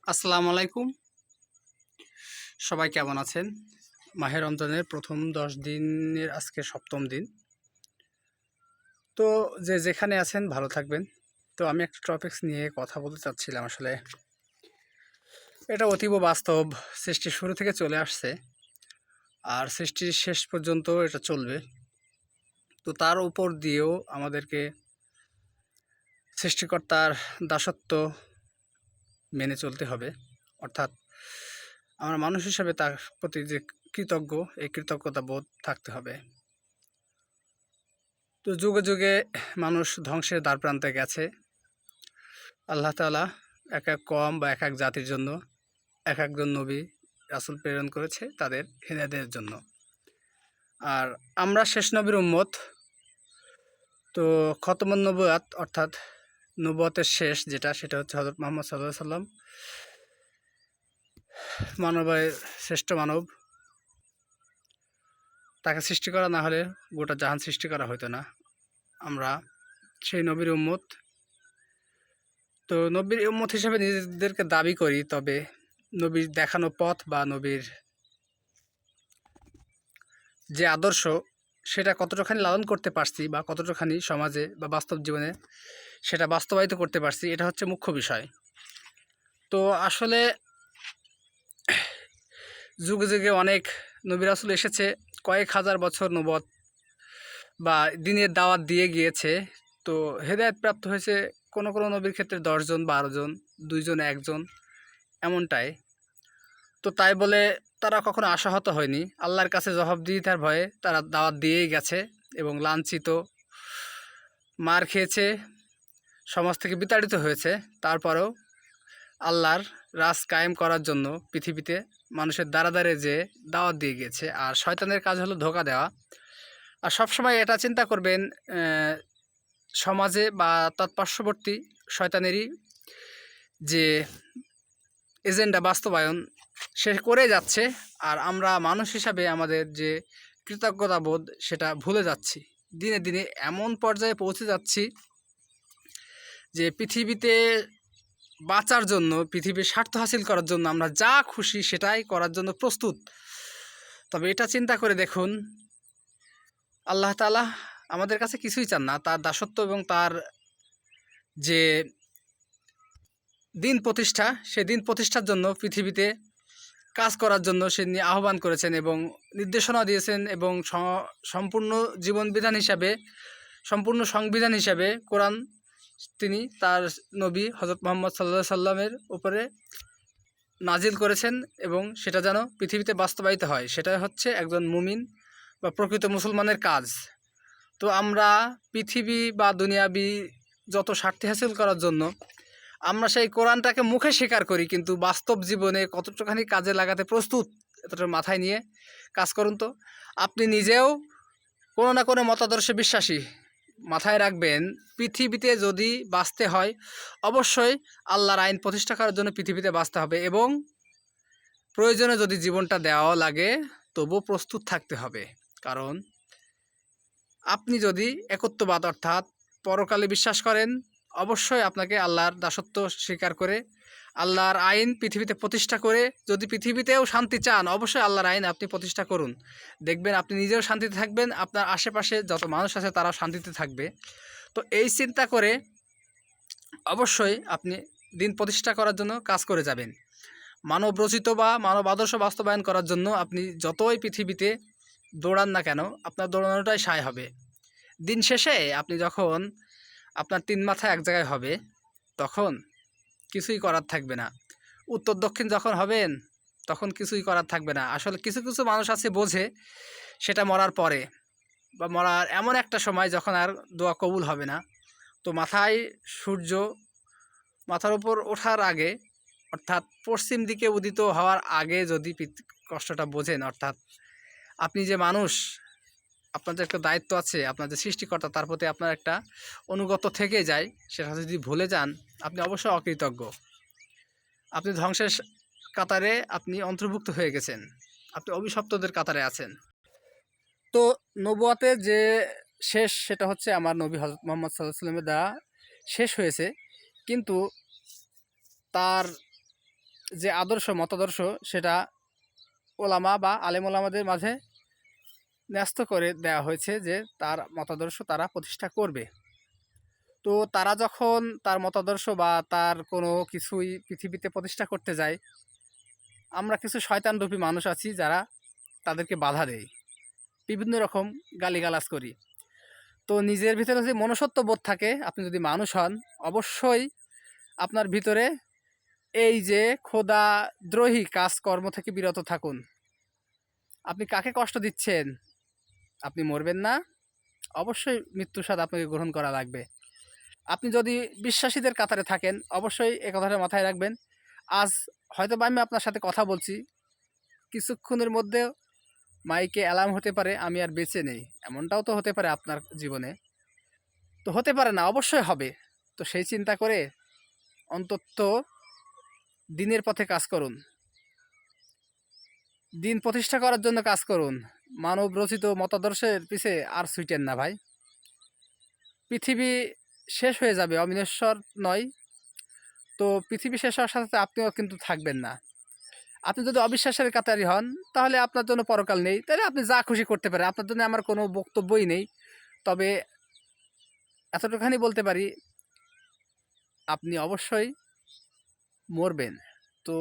আসসালামু আলাইকুম। সবাই কেমন আছেন? মাহে রমজানের প্রথম 10 দিনের আজকে 7ম দিন। তো যে যেখানে আছেন ভালো থাকবেন। তো আমি একটা টপিকস নিয়ে কথা বলতে চাচ্ছিলাম আসলে। এটা অতীব বাস্তব, সৃষ্টির শুরু থেকে চলে আসছে আর সৃষ্টির শেষ পর্যন্ত এটা চলবে। তো তার উপর দিয়েও আমাদেরকে সৃষ্টিকর্তার দাসত্ব মেনে চলতে হবে। অর্থাৎ আমরা মানুষ হিসেবে তার প্রতি যে কৃতজ্ঞ, এই কৃতজ্ঞতা বোধ থাকতে হবে। তো যুগে যুগে মানুষ ধ্বংসের দ্বারপ্রান্তে গেছে। আল্লাহ তাআলা এক এক কওম বা এক এক জাতির জন্য এক একজন নবী রাসূল প্রেরণ করেছে তাদের হেদায়েতের জন্য। আর আমরা শেষ নবীর উম্মত। তো খতমুন নবুয়াত অর্থাৎ নবুয়তের শেষ যেটা, সেটা হচ্ছে হযরত মুহাম্মদ সাল্লাল্লাহু আলাইহি সাল্লাম, মানবের শ্রেষ্ঠ মানব। তাকে সৃষ্টি করা না হলে গোটা জাহান সৃষ্টি করা হতো না। আমরা সেই নবীর উম্মত। তো নবীর উম্মত হিসেবে নিজেদেরকে দাবি করি, তবে নবীর দেখানো পথ বা নবীর যে আদর্শ সেটা কতটুখানি লালন করতে পারছি বা কতটুখানি সমাজে বা বাস্তব জীবনে সেটা বাস্তবায়িত করতে পারছি, এটা হচ্ছে মুখ্য বিষয়। তো আসলে যুগে যুগে অনেক নবী রাসূল এসেছে, কয়েক হাজার বছর নবুয়ত বা দ্বীনের দাওয়াত দিয়ে গিয়েছে। তো হেদায়েত প্রাপ্ত হয়েছে কোনো কোনো নবীর ক্ষেত্রে 10 জন, 12 জন, 2 জন, 1 জন, এমনটাই। তো তাই বলে তারা কখনো আশাহত হয়নি। আল্লাহর কাছে জবাবদিহিতার ভয়ে তারা দাওয়াত দিয়েই গেছে এবং লাঞ্ছিত, মার খেয়েছে, সমাজ থেকে বিতাড়িত হয়েছে। তারপরেও আল্লাহর রাজ কায়েম করার জন্য পৃথিবীতে মানুষের দ্বারে দ্বারে যেয়ে দাওয়াত দিয়ে গিয়েছে। আর শয়তানের কাজ হলো ধোঁকা দেওয়া। আর সবসময় এটা চিন্তা করবেন, সমাজে বা তৎপার্শ্ববর্তী শয়তানেরই যে এজেন্ডা বাস্তবায়ন সে করে যাচ্ছে, আর আমরা মানুষ হিসাবে আমাদের যে কৃতজ্ঞতাবোধ সেটা ভুলে যাচ্ছি। দিনে দিনে এমন পর্যায়ে পৌঁছে যাচ্ছি যে পৃথিবীতে বাঁচার জন্য, পৃথিবীর স্বার্থ হাসিল করার জন্য আমরা যা খুশি সেটাই করার জন্য প্রস্তুত। তবে এটা চিন্তা করে দেখুন, আল্লাহ তাআলা আমাদের কাছে কিছুই চান না। তার দাসত্ব এবং তার যে দিন প্রতিষ্ঠা, সে দিন প্রতিষ্ঠার জন্য পৃথিবীতে কাজ করার জন্য সে আহ্বান করেছেন এবং নির্দেশনা দিয়েছেন, এবং সম্পূর্ণ জীবনবিধান হিসাবে, সম্পূর্ণ সংবিধান হিসাবে কোরআন তিনি তার নবী হযরত মুহাম্মদ সাল্লাল্লাহু আলাইহি সাল্লামের উপরে নাজিল করেছেন, এবং সেটা যেন পৃথিবীতে বাস্তবায়িত হয়। সেটা হচ্ছে একজন মুমিন বা প্রকৃত মুসলমানের কাজ। তো আমরা পৃথিবী বা দুনিয়াবি যত স্বার্থ হাসিল করার জন্য আমরা সেই কোরআনটাকে মুখে স্বীকার করি, কিন্তু বাস্তব জীবনে কতটুখানি কাজে লাগাতে প্রস্তুত, এতটা মাথায় নিয়ে কাজ করুন। তো আপনি নিজেও কোনো না কোনো মতাদর্শে বিশ্বাসী। মাথায় রাখবেন, পৃথিবীতে যদি বাঁচতে হয় অবশ্যই আল্লাহর আইন প্রতিষ্ঠা করার জন্য পৃথিবীতে বাঁচতে হবে, এবং প্রয়োজনে যদি জীবনটা দেওয়া লাগে তবুও প্রস্তুত থাকতে হবে। কারণ আপনি যদি একত্ববাদ অর্থাৎ পরকালে বিশ্বাস করেন, অবশ্যই আপনাকে আল্লাহর দাসত্ব স্বীকার করে আল্লাহর আইন পৃথিবীতে প্রতিষ্ঠা করে, যদি পৃথিবীতেও শান্তি চান অবশ্যই আল্লাহর আইন আপনি প্রতিষ্ঠা করুন। দেখবেন আপনি নিজেও শান্তিতে থাকবেন, আপনার আশেপাশে যত মানুষ আছে তারাও শান্তিতে থাকবে। তো এই চিন্তা করে অবশ্যই আপনি দিন প্রতিষ্ঠা করার জন্য কাজ করে যাবেন। মানব রচিত বা মানব আদর্শ বাস্তবায়ন করার জন্য আপনি যতই পৃথিবীতে দৌড়ান না কেন, আপনার দৌড়ানোটাই সায় হবে। দিন শেষে আপনি যখন আপনার 3 মাথা এক জায়গায় হবে, তখন কিছুই করার থাকবে না। উত্তর দক্ষিণ যখন হবেন তখন কিছুই করার থাকবে না। আসলে কিছু কিছু মানুষ আছে বোঝে, সেটা মরার পরে বা মরার এমন একটা সময় যখন আর দোয়া কবুল হবে না। তো মাথায় সূর্য মাথার উপর ওঠার আগে, অর্থাৎ পশ্চিম দিকে উদিত হওয়ার আগে যদি কষ্টটা বোঝেন, অর্থাৎ আপনি যে মানুষ, আপনার যে একটা দায়িত্ব আছে, আপনার যে সৃষ্টিকর্তা তার প্রতি আপনার একটা অনুগত থেকে যায়, সেটা যদি ভুলে যান আপনি অবশ্যই অকৃতজ্ঞ। আপনি ধ্বংসের কাতারে আপনি অন্তর্ভুক্ত হয়ে গেছেন, আপনি অভিশপ্তদের কাতারে আছেন। তো নবুয়তের যে শেষ সেটা হচ্ছে আমার নবী হযরত মুহাম্মদ সাল্লাল্লাহু আলাইহি ওয়াসাল্লামের দ্বারা শেষ হয়েছে, কিন্তু তার যে আদর্শ মতাদর্শ সেটা ওলামা বা আলেম ওলামাদের মাঝে ন্যস্ত করে দেওয়া হয়েছে যে তার মতাদর্শ তারা প্রতিষ্ঠা করবে। তো তারা যখন তার মতাদর্শ বা তার কোনো কিছুই পৃথিবীতে প্রতিষ্ঠা করতে যায়, আমরা কিছু শয়তানরূপী মানুষ আছি যারা তাদেরকে বাধা দেই, বিভিন্ন রকম গালিগালাজ করি। তো নিজের ভিতরে যদি মনুষ্যত্ব বোধ থাকে, আপনি যদি মানুষ হন, অবশ্যই আপনার ভিতরে এই যে খোদাদ্রোহী কাজকর্ম থেকে বিরত থাকুন। আপনি কাকে কষ্ট দিচ্ছেন? আপনি মরবেন না, অবশ্যই মৃত্যুর স্বাদ আপনাকে গ্রহণ করা লাগবে। আপনি যদি বিশ্বাসীদের কাতারে থাকেন, অবশ্যই এ কথাটা মাথায় রাখবেন। আজ হয়তো বা আমি আপনার সাথে কথা বলছি, কিছুক্ষণের মধ্যে মাইকে অ্যালার্ম হতে পারে আমি আর বেঁচে নেই, এমনটাও তো হতে পারে আপনার জীবনে। তো হতে পারে না, অবশ্যই হবে। তো সেই চিন্তা করে অন্তত দিনের পথে কাজ করুন, দিন প্রতিষ্ঠা করার জন্য কাজ করুন। মানব রচিত মতাদর্শের পিছে আর ছুটেন না ভাই। পৃথিবী শেষ হয়ে যাবে, অবিনশ্বর নয়। তো পৃথিবী শেষ হওয়ার সাথে সাথে আপনিও কিন্তু থাকবেন না। আপনি যদি অবিশ্বাসের কাতারি হন, তাহলে আপনার জন্য পরকাল নেই, তাহলে আপনি যা খুশি করতে পারেন, আপনার জন্য আমার কোনো বক্তব্যই নেই। তবে এতটুখানি বলতে পারি, আপনি অবশ্যই মরবেন। তো